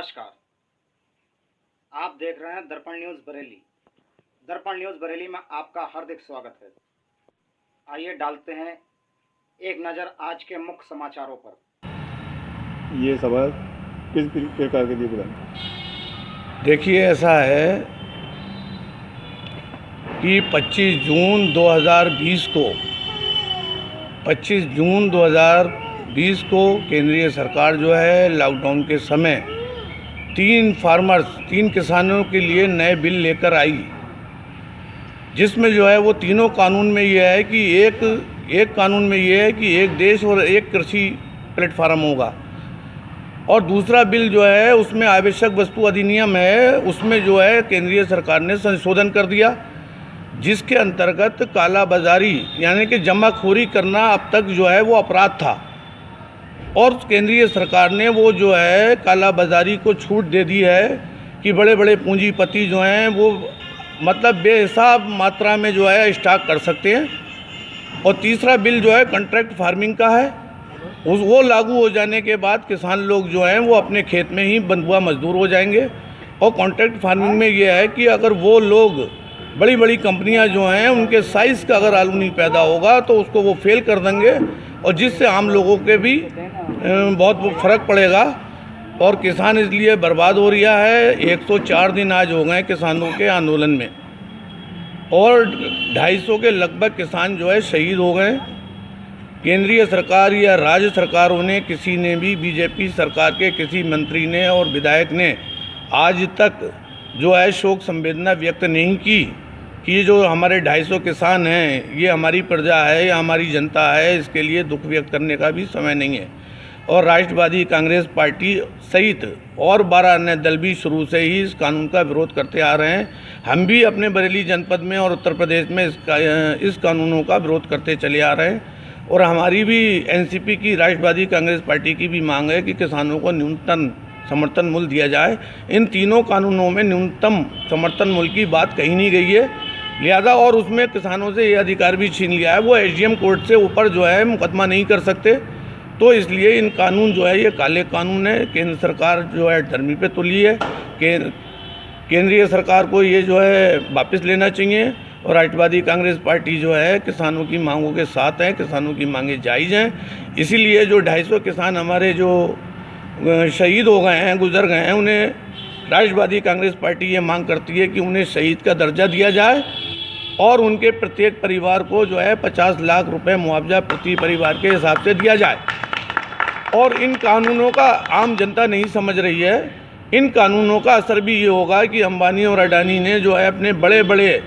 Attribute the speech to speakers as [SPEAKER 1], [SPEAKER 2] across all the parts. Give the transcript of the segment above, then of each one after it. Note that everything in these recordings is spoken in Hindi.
[SPEAKER 1] नमस्कार। आप देख रहे हैं दर्पण न्यूज़ बरेली। दर्पण न्यूज़ बरेली में आपका हार्दिक स्वागत है। आइए डालते हैं एक नज़र आज के मुख्य समाचारों पर।
[SPEAKER 2] ये सवाल किस प्रकार के लिए बुलाएं?
[SPEAKER 3] देखिए, ऐसा है कि 25 जून 2020 को केंद्रीय सरकार जो है लॉकडाउन के समय तीन किसानों के लिए नए बिल लेकर आई, जिसमें जो है वो तीनों कानून में ये है कि एक कानून में ये है कि एक देश और एक कृषि प्लेटफार्म होगा, और दूसरा बिल जो है उसमें आवश्यक वस्तु अधिनियम है, उसमें जो है केंद्रीय सरकार ने संशोधन कर दिया, जिसके अंतर्गत काला बाजारी यानी कि जमाखोरी करना अब तक जो है वो अपराध था, और केंद्रीय सरकार ने वो जो है काला बाजारी को छूट दे दी है कि बड़े बड़े पूंजीपति जो हैं वो मतलब बेहिसाब मात्रा में जो है स्टॉक कर सकते हैं। और तीसरा बिल जो है कॉन्ट्रैक्ट फार्मिंग का है, वो लागू हो जाने के बाद किसान लोग जो हैं वो अपने खेत में ही बंधुआ मजदूर हो जाएंगे। और कॉन्ट्रैक्ट फार्मिंग में ये है कि अगर वो लोग बड़ी बड़ी कंपनियां जो हैं उनके साइज़ का अगर आलू नहीं पैदा होगा तो उसको वो फेल कर देंगे, और जिससे आम लोगों के भी बहुत फ़र्क पड़ेगा, और किसान इसलिए बर्बाद हो रहा है। 104 दिन आज हो गए किसानों के आंदोलन में, और 250 के लगभग किसान जो है शहीद हो गए। केंद्रीय सरकार या राज्य सरकारों ने, किसी ने भी, बीजेपी सरकार के किसी मंत्री ने और विधायक ने आज तक जो है शोक संवेदना व्यक्त नहीं की कि ये जो हमारे 250 किसान हैं ये हमारी प्रजा है या हमारी जनता है, इसके लिए दुख व्यक्त करने का भी समय नहीं है। और राष्ट्रवादी कांग्रेस पार्टी सहित और 12 अन्य दल भी शुरू से ही इस कानून का विरोध करते आ रहे हैं। हम भी अपने बरेली जनपद में और उत्तर प्रदेश में इस कानूनों का विरोध करते चले आ रहे हैं, और हमारी भी एनसीपी की, राष्ट्रवादी कांग्रेस पार्टी की भी मांग है कि किसानों को न्यूनतम समर्थन मूल्य दिया जाए। इन तीनों कानूनों में न्यूनतम समर्थन मूल्य की बात कही नहीं गई है, लिहाजा और उसमें किसानों से ये अधिकार भी छीन लिया है, वो एसडीएम कोर्ट से ऊपर जो है मुकदमा नहीं कर सकते। तो इसलिए इन कानून जो है ये काले कानून है। केंद्र सरकार जो है डरमी पे तुली है। केंद्रीय सरकार को ये जो है वापस लेना चाहिए, और राष्ट्रवादी कांग्रेस पार्टी जो है किसानों की मांगों के साथ है। किसानों की मांगें जायज़ हैं, इसीलिए जो 250 किसान हमारे जो शहीद हो गए हैं, गुजर गए हैं, उन्हें राष्ट्रवादी कांग्रेस पार्टी ये मांग करती है कि उन्हें शहीद का दर्जा दिया जाए, और उनके प्रत्येक परिवार को जो है 50 लाख रुपए मुआवजा प्रति परिवार के हिसाब से दिया जाए। और इन कानूनों का आम जनता नहीं समझ रही है। इन कानूनों का असर भी ये होगा कि अंबानी और अडानी ने जो है अपने बड़े बड़े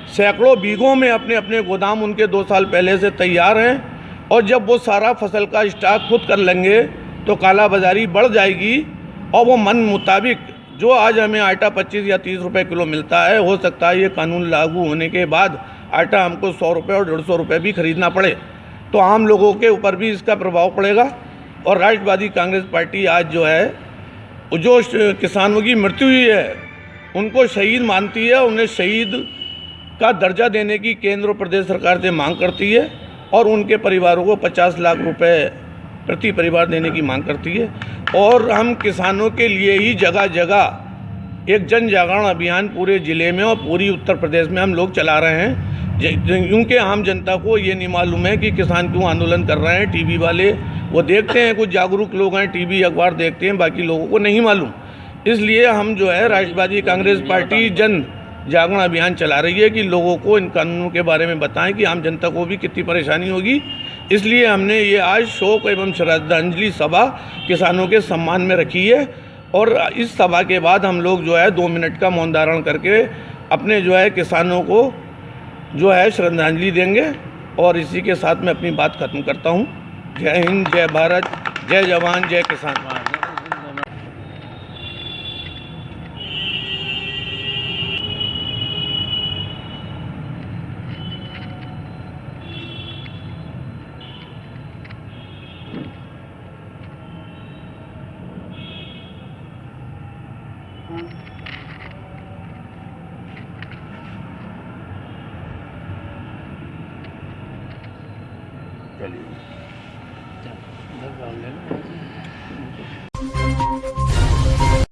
[SPEAKER 3] सैकड़ों बीघों में अपने अपने गोदाम उनके 2 साल पहले से तैयार हैं, और जब वो सारा फसल का स्टॉक खुद कर लेंगे तो काला बाजारी बढ़ जाएगी, और वो मन मुताबिक जो आज हमें आटा 25 या 30 रुपए किलो मिलता है, हो सकता है ये कानून लागू होने के बाद आटा हमको 100 रुपये और 150 रुपये भी खरीदना पड़े, तो आम लोगों के ऊपर भी इसका प्रभाव पड़ेगा। और राष्ट्रवादी कांग्रेस पार्टी आज जो है जो किसानों की मृत्यु हुई है उनको शहीद मानती है, उन्हें शहीद का दर्जा देने की केंद्र और प्रदेश सरकार से मांग करती है, और उनके परिवारों को 50 लाख रुपए प्रति परिवार देने की मांग करती है। और हम किसानों के लिए ही जगह जगह एक जन जागरण अभियान पूरे ज़िले में और पूरी उत्तर प्रदेश में हम लोग चला रहे हैं, क्योंकि आम जनता को ये नहीं मालूम है कि किसान क्यों आंदोलन कर रहे हैं। टीवी वाले वो देखते हैं, कुछ जागरूक लोग हैं, टीवी अखबार देखते हैं, बाकी लोगों को नहीं मालूम। इसलिए हम जो है राष्ट्रवादी कांग्रेस पार्टी जन जागरण अभियान चला रही है कि लोगों को इन कानूनों के बारे में बताएं कि आम जनता को भी कितनी परेशानी होगी। इसलिए हमने ये आज शोक एवं श्रद्धांजलि सभा किसानों के सम्मान में रखी है, और इस सभा के बाद हम लोग जो है 2 मिनट का मौन धारण करके अपने जो है किसानों को जो है श्रद्धांजलि देंगे। और इसी के साथ मैं अपनी बात खत्म करता हूँ। जय हिंद, जय भारत, जय जवान, जय किसान।
[SPEAKER 2] चलिए।